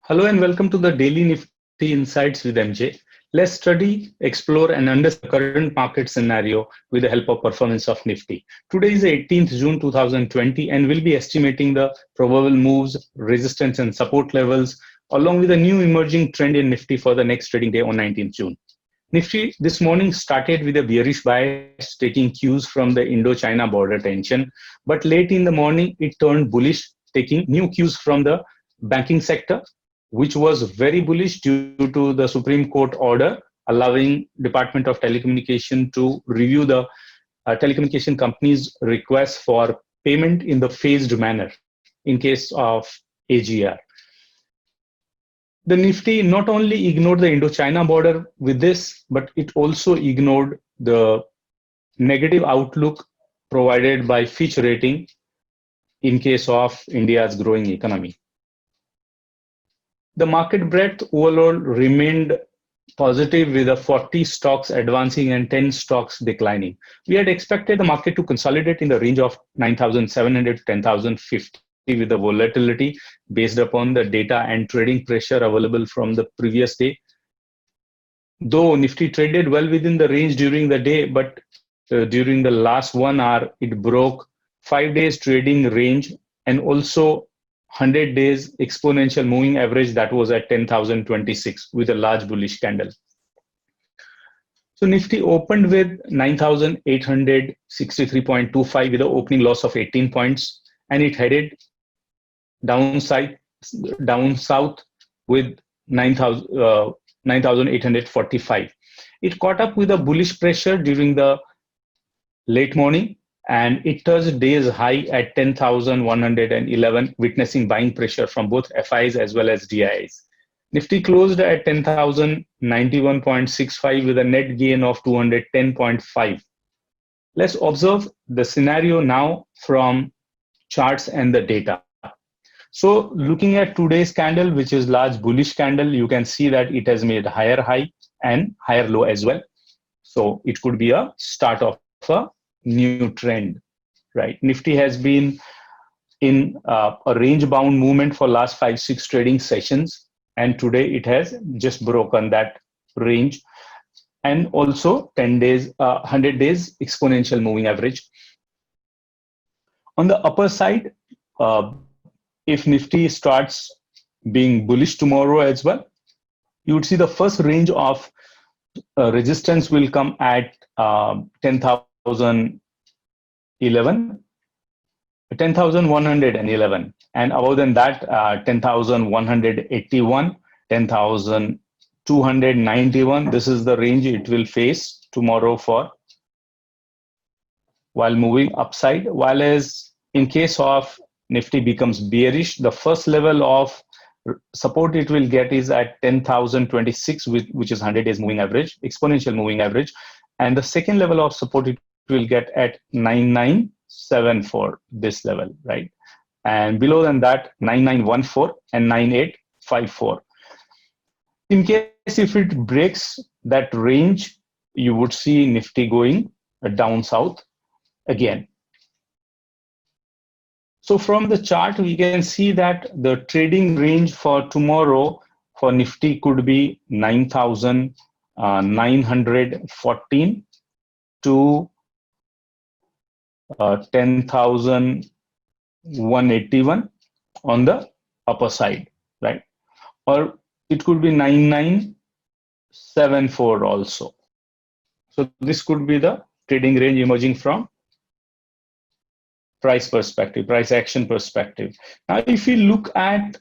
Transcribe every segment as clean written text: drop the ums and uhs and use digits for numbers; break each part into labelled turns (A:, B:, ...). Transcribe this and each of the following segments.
A: Hello and welcome to the Daily Nifty Insights with MJ. Let's study, explore, and understand the current market scenario with the help of performance of Nifty. Today is 18th June 2020, and we'll be estimating the probable moves, resistance, and support levels, along with a new emerging trend in Nifty for the next trading day on 19th June. Nifty this morning started with a bearish bias, taking cues from the Indo-China border tension, but late in the morning it turned bullish, taking new cues from the banking sector, which was very bullish due to the Supreme Court order allowing Department of Telecommunication to review the telecommunication companies' requests for payment in the phased manner in case of AGR. The Nifty not only ignored the Indo-China border with this, but it also ignored the negative outlook provided by Fitch rating in case of India's growing economy. The market breadth overall remained positive with the 40 stocks advancing and 10 stocks declining. We had expected the market to consolidate in the range of 9,700 to 10,050 with the volatility based upon the data and trading pressure available from the previous day. Though Nifty traded well within the range during the day, but during the last 1 hour, it broke 5 days trading range and also 100 days exponential moving average that was at 10,026 with a large bullish candle. So Nifty opened with 9,863.25 with an opening loss of 18 points, and it headed down south with 9,845. It caught up with a bullish pressure during the late morning, and it touched day's high at 10,111, witnessing buying pressure from both FIs as well as DIs. Nifty closed at 10,091.65 with a net gain of 210.5. Let's observe the scenario now from charts and the data. So looking at today's candle, which is large bullish candle, you can see that it has made higher high and higher low as well. So it could be a start of a new trend, right? Nifty has been in a range bound movement for last 5-6 trading sessions, and today it has just broken that range, and also 10 days 100 days exponential moving average. On the upper side, if Nifty starts being bullish tomorrow as well, you would see the first range of resistance will come at 10,111, and above than that 10,181, 10,291. This is the range it will face tomorrow for while moving upside. While as in case of Nifty becomes bearish, the first level of support it will get is at 10,026, which is 100 days moving average, exponential moving average, and the second level of support it will get at 9974, this level, right? And below than that 9914 and 9854. In case if it breaks that range, you would see Nifty going down south again. So from the chart, we can see that the trading range for tomorrow for Nifty could be 9,914 to 10,181 on the upper side, right? Or it could be 9974 also. So this could be the trading range emerging from price perspective, price action perspective. Now, if we look at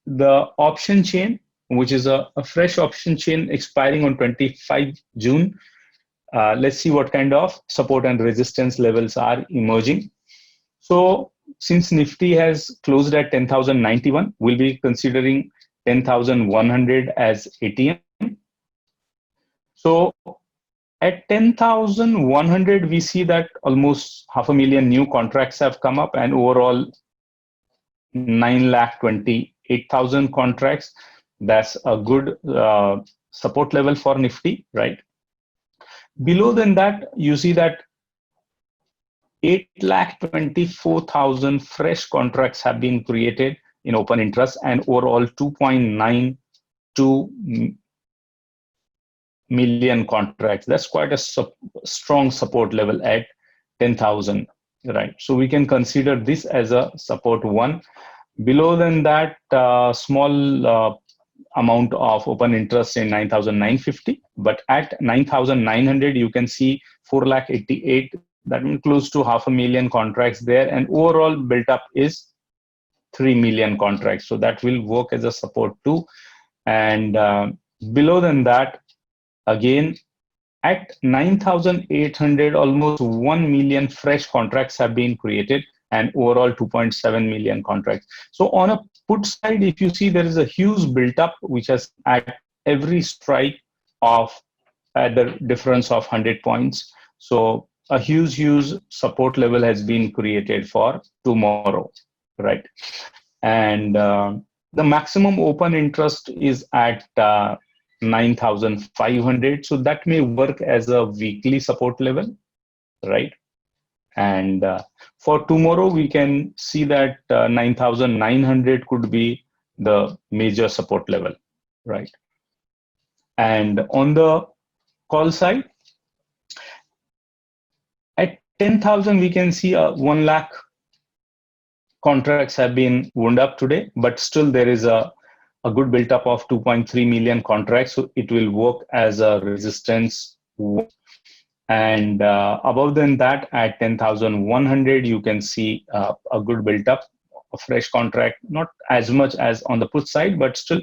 A: the option chain, which is a fresh option chain expiring on 25 June, let's see what kind of support and resistance levels are emerging. So since Nifty has closed at 10,091, we'll be considering 10,100 as ATM. So at 10,100, we see that almost 500,000 new contracts have come up, and overall 9,28,000 contracts. That's a good support level for Nifty, right? Below than that, you see that 8,24,000 fresh contracts have been created in open interest, and overall 2.92 million contracts. That's quite a strong support level at 10,000, right? So we can consider this as a support 1. Below than that, small amount of open interest in 9,950, but at 9,900 you can see 4,88,000. That means close to 500,000 contracts there, and overall built up is 3 million contracts. So that will work as a support too. And below than that, again at 9,800, almost 1 million fresh contracts have been created, and overall 2.7 million contracts. So on a put side, if you see, there is a huge built up which has at every strike of at the difference of 100 points. So a huge support level has been created for tomorrow, right? And the maximum open interest is at 9,500. So that may work as a weekly support level, right? And for tomorrow, we can see that 9,900 could be the major support level, right? And on the call side, at 10,000, we can see 1 lakh contracts have been wound up today, but still there is a good built up of 2.3 million contracts. So it will work as a resistance. And above than that, at 10,100, you can see a good built up, a fresh contract, not as much as on the put side, but still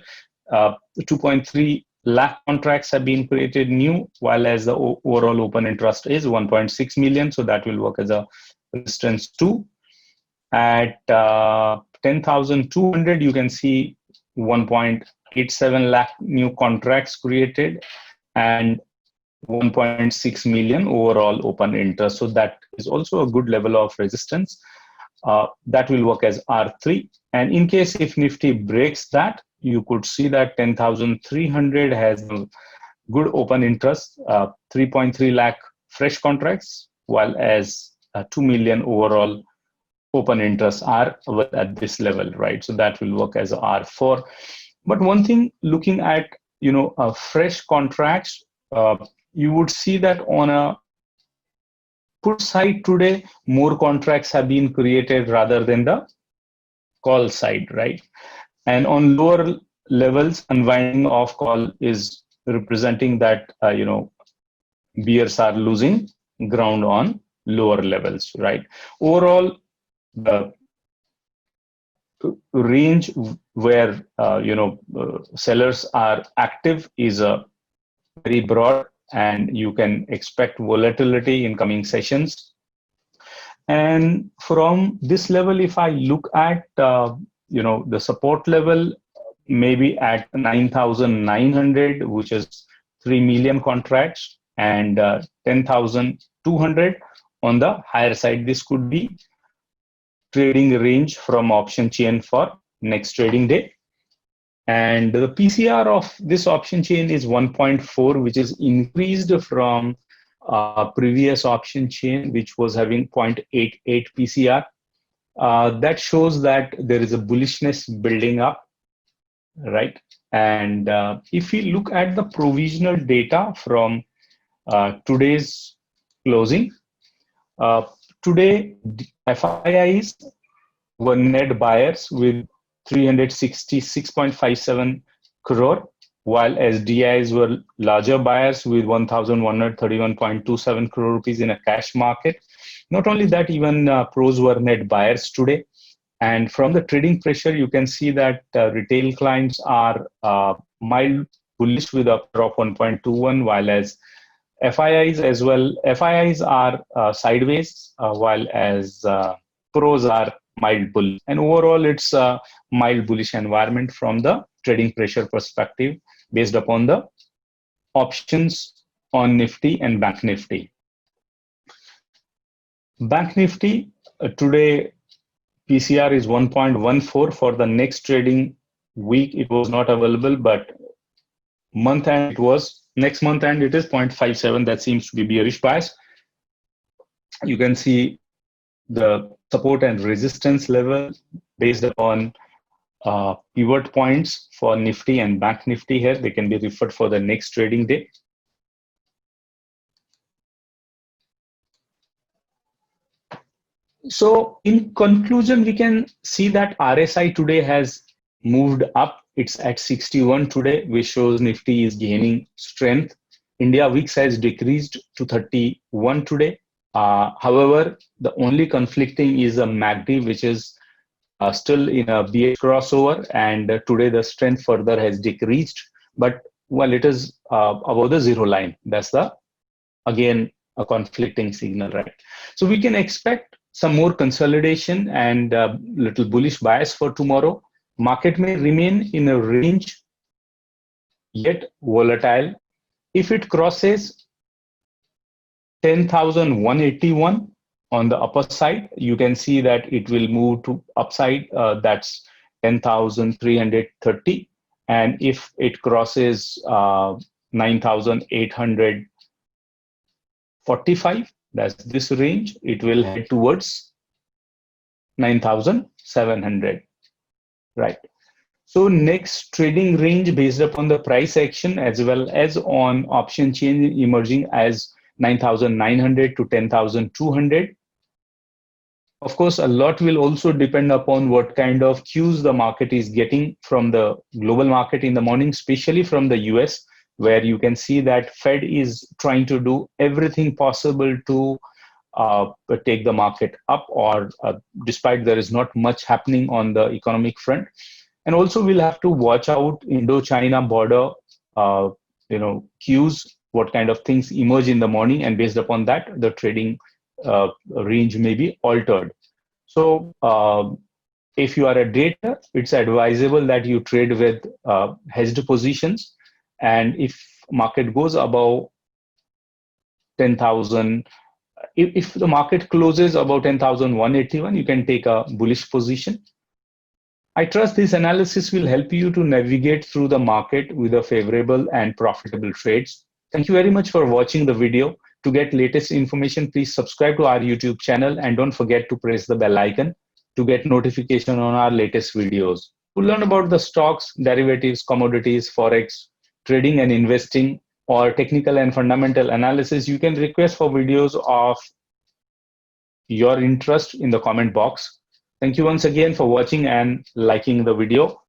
A: 2.3 lakh contracts have been created new, while as the overall open interest is 1.6 million. So that will work as a resistance too. At 10,200, you can see 1.87 lakh new contracts created and 1.6 million overall open interest. So that is also a good level of resistance. That will work as R3. And in case if Nifty breaks that, you could see that 10,300 has a good open interest, 3.3 lakh fresh contracts, while as 2 million overall open interests are at this level, right? So that will work as R4. But one thing, looking at fresh contracts, you would see that on a put side today, more contracts have been created rather than the call side, right? And on lower levels, unwinding of call is representing that bears are losing ground on lower levels, right? Overall, the range where sellers are active is a very broad, and you can expect volatility in coming sessions. And from this level, if I look at the support level, maybe at 9,900, which is 3 million contracts, and 10,200 on the higher side. This could be trading range from option chain for next trading day. And the PCR of this option chain is 1.4, which is increased from previous option chain, which was having 0.88 PCR. That shows that there is a bullishness building up, right? And if we look at the provisional data from today's closing, today FIIs were net buyers with 366.57 crore, while as DIs were larger buyers with 1,131.27 crore rupees in a cash market. Not only that, even pros were net buyers today. And from the trading pressure, you can see that retail clients are mild bullish with a drop 1.21, while as FIIs as well. FIIs are sideways, while as pros are mild bull. And overall, it's a mild bullish environment from the trading pressure perspective based upon the options on Nifty and Bank Nifty. Bank Nifty today PCR is 1.14. For the next trading week, it was not available, but month end it was. Next month end it is 0.57. That seems to be bearish bias. You can see the support and resistance level based upon pivot points for Nifty and Bank Nifty here. They can be referred for the next trading day. So in conclusion, we can see that RSI today has moved up. It's at 61 today, which shows Nifty is gaining strength. India VIX has decreased to 31 today. However, the only conflicting is a MACD, which is still in a BH crossover, and today the strength further has decreased. But well, it is above the zero line. That's the again a conflicting signal, right? So we can expect some more consolidation and little bullish bias for tomorrow. Market may remain in a range, yet volatile. If it crosses 10,181 on the upper side, you can see that it will move to upside. That's 10,330. And if it crosses 9,845, that's this range, it will head towards 9,700, right? So next trading range based upon the price action as well as on option chain emerging as 9,900 to 10,200. Of course, a lot will also depend upon what kind of cues the market is getting from the global market in the morning, especially from the US, where you can see that Fed is trying to do everything possible to take the market up, or despite there is not much happening on the economic front. And also we'll have to watch out Indo-China border, cues, what kind of things emerge in the morning, and based upon that, the trading range may be altered. So if you are a day trader, it's advisable that you trade with hedged positions. And if market goes above 10,000, if the market closes above 10,181, you can take a bullish position. I trust this analysis will help you to navigate through the market with a favorable and profitable trades. Thank you very much for watching the video. To get latest information, please subscribe to our YouTube channel and don't forget to press the bell icon to get notification on our latest videos. To learn about the stocks, derivatives, commodities, forex, trading and investing, or technical and fundamental analysis, you can request for videos of your interest in the comment box. Thank you once again for watching and liking the video.